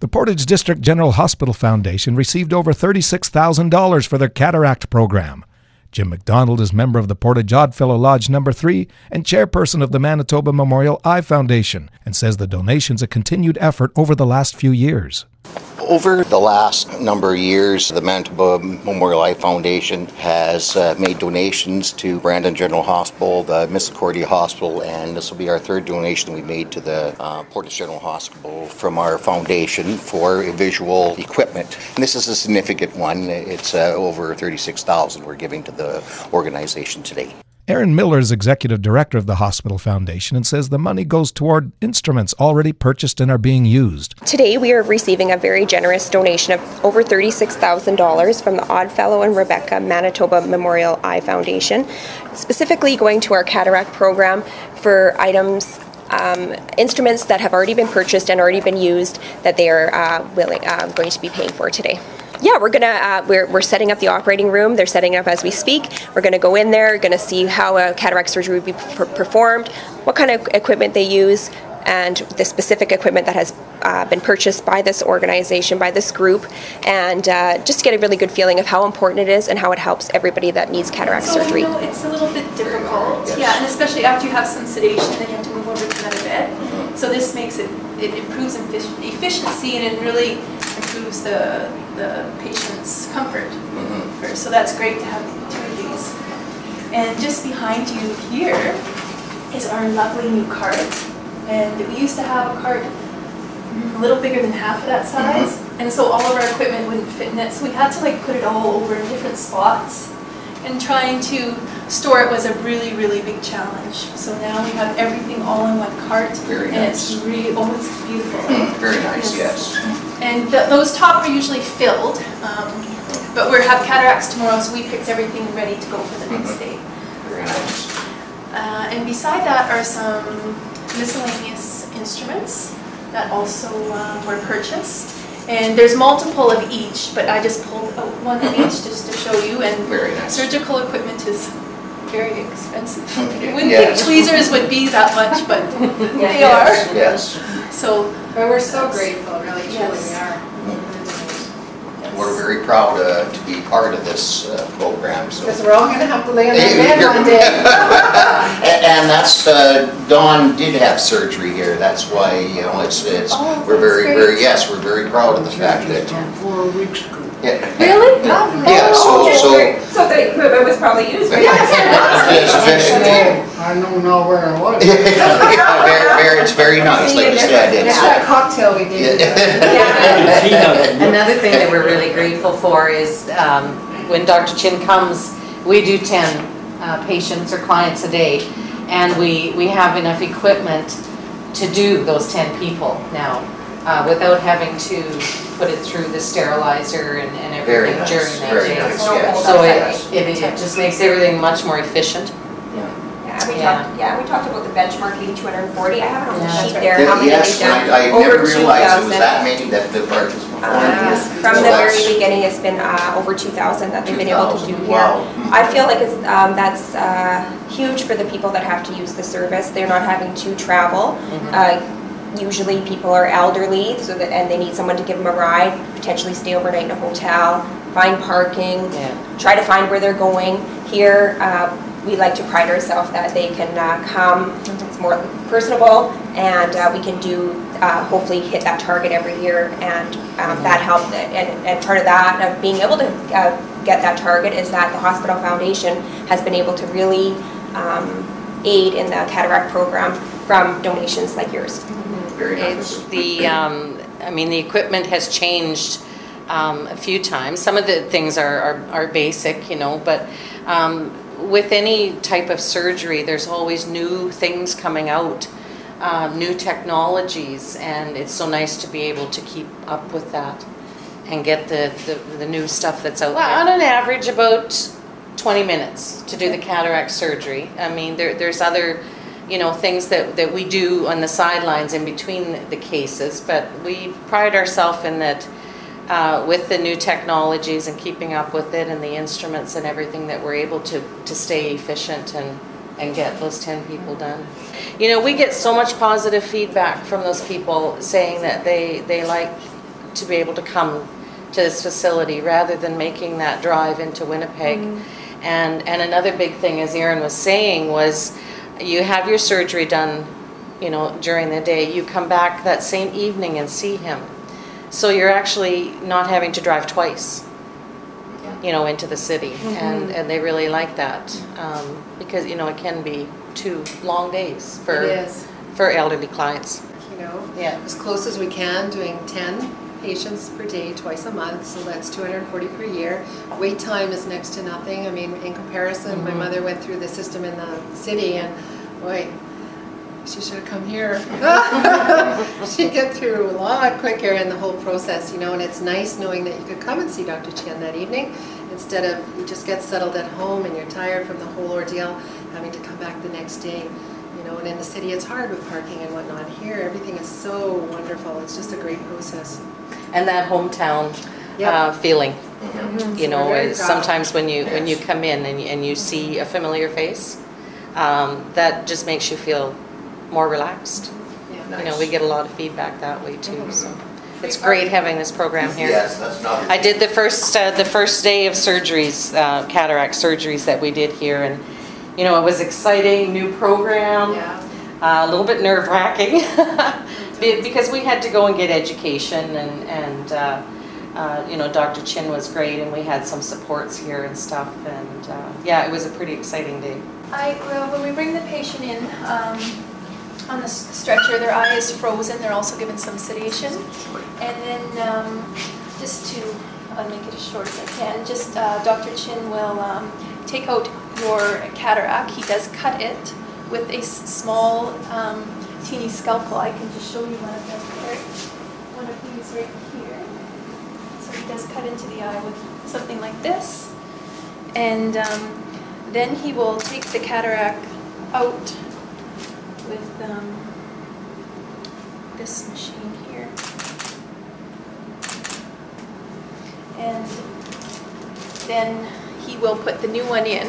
The Portage District General Hospital Foundation received over $36,000 for their cataract program. Jim McDonald is member of the Portage Oddfellow Lodge No. 3 and chairperson of the Manitoba Memorial Eye Foundation, and says the donation's a continued effort over the last few years. Over the last number of years, the Manitoba Memorial Eye Foundation has made donations to Brandon General Hospital, the Misericordia Hospital, and this will be our third donation we made to the Portage General Hospital from our foundation for visual equipment. And this is a significant one. It's over $36,000 we're giving to the organization today. Aaron Miller is executive director of the Hospital Foundation and says the money goes toward instruments already purchased and are being used. Today we are receiving a very generous donation of over $36,000 from the Oddfellow and Rebecca Manitoba Memorial Eye Foundation, specifically going to our cataract program for items, instruments that have already been purchased and already been used that they are going to be paying for today. Yeah, we're setting up the operating room. They're setting it up as we speak. We're going to go in there, going to see how a cataract surgery would be performed, what kind of equipment they use, and the specific equipment that has been purchased by this organization, by this group, and just to get a really good feeling of how important it is and how it helps everybody that needs cataract surgery. It's a little bit difficult, yeah, and especially after you have some sedation and you have to move over to another bed. So this makes it improves efficiency, and it really improves the patient's comfort. So that's great to have two of these. And just behind you here is our lovely new cart. And we used to have a cart a little bigger than half of that size, and so all of our equipment wouldn't fit in it. So we had to put it all over in different spots, and trying to store it was a really, really big challenge. So now we have everything all in one cart. Very and nice. It's really, it's beautiful. Very nice, yes. And those top are usually filled, but we have cataracts tomorrow, so we picked everything ready to go for the next day. Very nice. And beside that are some miscellaneous instruments that also were purchased. And there's multiple of each, but I just pulled out one of each just to show you. And very nice. Surgical equipment is very expensive. You wouldn't think tweezers would be that much, but they are. Yes. So, but we're so grateful, really, truly we are. We're very proud to be part of this program. Because we're all going to have to lay on that bed one day. And that's, Dawn did have surgery here. That's why, we're we're very proud of the fact that. 4 weeks ago. Yeah. Really? Yeah, So the equipment was probably used. I don't know where I was. It's very nice, like you said. It's that cocktail we did. Another thing that we're really grateful for is when Dr. Chin comes, we do 10 patients or clients a day, and we have enough equipment to do those 10 people now without having to put it through the sterilizer and everything during that day. Nice, so it just makes everything much more efficient. We talked about the benchmarking 240. I have it on the sheet right. there. How many Yes, they've done? I never Over realized it was 2,000. that many that the purchase before. From the very beginning, it's been over 2,000 that they've been able to do here. Wow. I feel like that's huge for the people that have to use the service. They're not having to travel. Usually people are elderly, and they need someone to give them a ride, potentially stay overnight in a hotel, find parking, try to find where they're going. Here, we like to pride ourselves that they can come. It's more personable, and we can do hopefully hit that target every year, and that helps. And part of that, of being able to get that target, is that the Hospital Foundation has been able to really aid in the cataract program from donations like yours. Very nice. The equipment has changed a few times. Some of the things are basic, but with any type of surgery, there's always new things coming out, new technologies, and it's so nice to be able to keep up with that and get the new stuff that's out there. On an average, about 20 minutes to do the cataract surgery. I mean, there's other things that we do on the sidelines in between the cases, but we pride ourselves in that with the new technologies and keeping up with it and the instruments and everything, that we're able to stay efficient and get those 10 people done. We get so much positive feedback from those people saying that they like to be able to come to this facility rather than making that drive into Winnipeg. And another big thing, as Erin was saying, was you have your surgery done, you know, during the day. You come back that same evening and see him. So you're actually not having to drive twice, you know, into the city. And they really like that because, you know, it can be 2 long days for elderly clients. You know, Yeah. as close as we can, doing 10 patients per day, twice a month, so that's 240 per year. Wait time is next to nothing. I mean, in comparison, my mother went through the system in the city, and boy, she should have come here. She'd get through a lot quicker in the whole process, you know, and it's nice knowing that you could come and see Dr. Chen that evening instead of you just get settled at home and you're tired from the whole ordeal, having to come back the next day. You know, and in the city it's hard with parking and whatnot. Here, everything is so wonderful. It's just a great process. And that hometown feeling, you know, sometimes when you come in and you see a familiar face, that just makes you feel more relaxed. You know, we get a lot of feedback that way too. So it's great having this program here. Yes, that's not. I did the first day of surgeries, cataract surgeries that we did here, and you know, it was exciting, new program, a little bit nerve-wracking because we had to go and get education, and you know, Dr. Chin was great, and we had some supports here and stuff, and yeah, it was a pretty exciting day. Well, when we bring the patient in on the stretcher, their eye is frozen. They're also given some sedation, and then just to I'll make it as short as I can. Just Dr. Chin will take out your cataract. He does cut it with a small, teeny scalpel. I can just show you one of them here. One of these right here. So he does cut into the eye with something like this, and then he will take the cataract out with this machine here, and then he will put the new one in,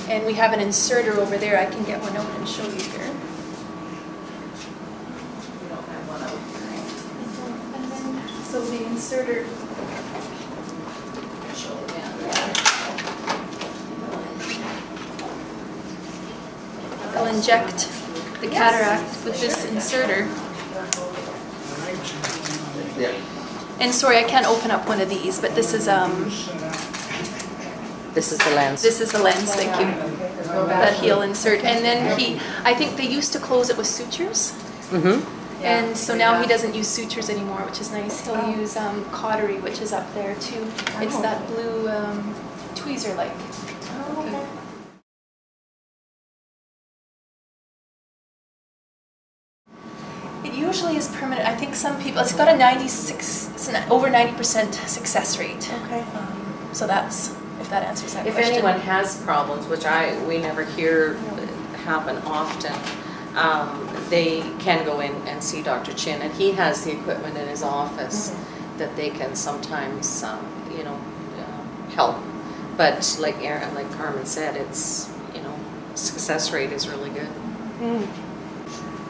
and we have an inserter over there. I can get one out and show you here. We don't have one out here. And then, so the inserter, I'll inject the cataract with this inserter. And sorry, I can't open up one of these, but this is the lens. This is the lens, thank you. That he'll insert. And then I think they used to close it with sutures. And so now he doesn't use sutures anymore, which is nice. He'll use cautery, which is up there too. It's that blue tweezer-like. It usually is permanent. I think some people, it's got a over 90% success rate. Okay. So that's, if that answers that question. If anyone has problems, which we never hear happen often, they can go in and see Dr. Chin, and he has the equipment in his office that they can sometimes, you know, help. But like Carmen said, it's, you know, success rate is really good.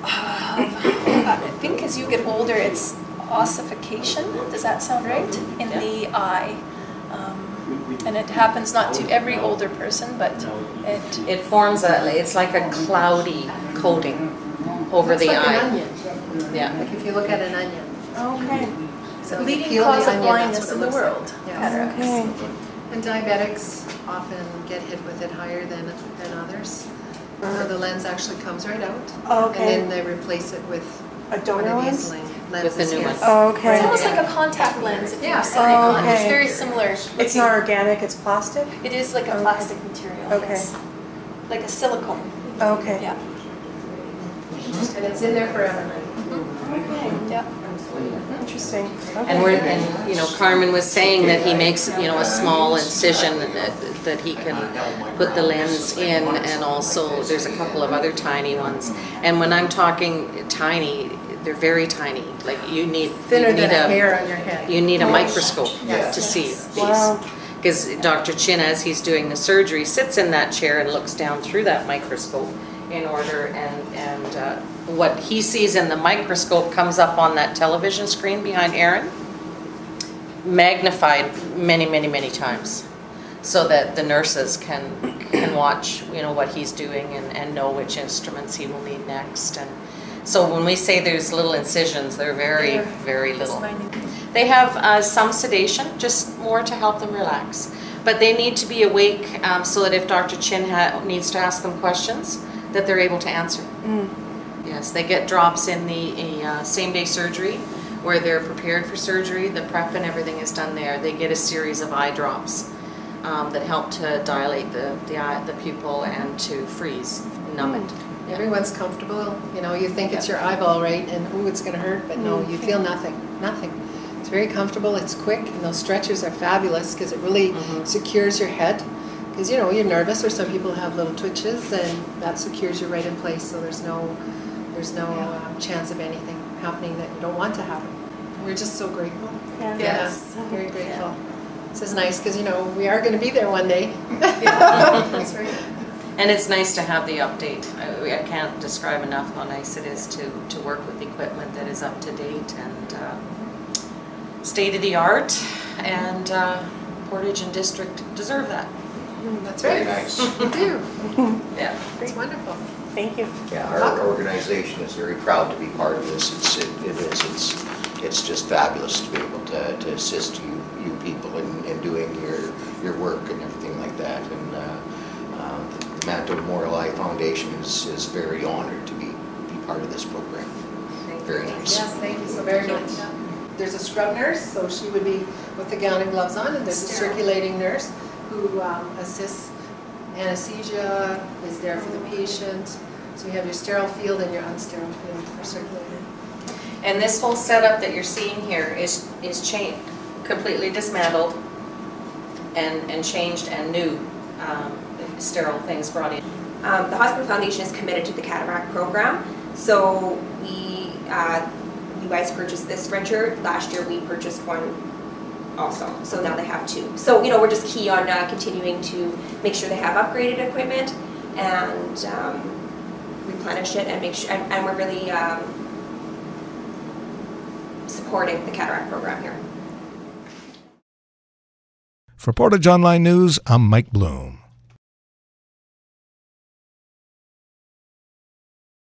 I think as you get older, it's ossification. Does that sound right? In the eye. And it happens not to every older person, but it forms it's like a cloudy coating over the eye. An onion. Yeah. Like if you look at an onion. Okay. So The leading peel cause the of onion, blindness that's in what the it looks world. like. Cataracts. And diabetics often get hit with it higher than others. So the lens actually comes right out. And then they replace it with a donor lens? With the new one. Okay. It's almost like a contact lens if you're sitting Oh, on. okay. It's very similar. It's not organic, it's plastic? It is like a plastic material. Okay. Yes. Like a silicone. Okay. Yeah. And it's in there forever. Yeah. Interesting. And you know, Carmen was saying that he makes, you know, a small incision that he can put the lens in, and also there's a couple of other tiny ones. And when I'm talking tiny, they're very tiny. Like you need Thinner than a hair on your head. You need a microscope to see these. Wow. Because Dr. Chin, as he's doing the surgery, sits in that chair and looks down through that microscope in order, and what he sees in the microscope comes up on that television screen behind Erin. magnified many, many, many times, so that the nurses can watch, you know, what he's doing and know which instruments he will need next. And so when we say there's little incisions, they're very, very little. They have some sedation, just more to help them relax. But they need to be awake so that if Dr. Chin needs to ask them questions, that they're able to answer. Yes, they get drops in the same-day surgery, where they're prepared for surgery. The prep and everything is done there. They get a series of eye drops that help to dilate the pupil and to freeze, numb it. Everyone's comfortable, you know, you think it's your eyeball, right, and ooh, it's going to hurt, but no, you feel nothing. It's very comfortable, it's quick, and those stretchers are fabulous because it really secures your head. Because, you know, you're nervous, or some people have little twitches, and that secures you right in place, so there's no chance of anything happening that you don't want to happen. We're just so grateful. Yes. Very grateful. This is nice because, you know, we are going to be there one day. That's right. And it's nice to have the update. I can't describe enough how nice it is to work with equipment that is up to date and state of the art, and Portage and District deserve that. That's right. Very nice. We do. Yeah. It's wonderful. Thank you. Yeah, our organization is very proud to be part of this. It's just fabulous to be able to assist you people in doing your work and everything like that. And the Manitoba Memorial Eye Foundation is very honored to be part of this program. Very nice. Yes, thank you so very much. There's a scrub nurse, so she would be with the gown and gloves on, and there's a circulating nurse who assists. Anesthesia is there for the patient. So you have your sterile field and your unsterile field for circulating. And this whole setup that you're seeing here is completely dismantled and changed, and new sterile things brought in. The Hospital Foundation is committed to the cataract program, so you guys purchased this stretcher. Last year we purchased one also, so now they have two. So, you know, we're just key on continuing to make sure they have upgraded equipment and replenish it, and make sure, and we're really supporting the cataract program here. For Portage Online News, I'm Mike Bloom.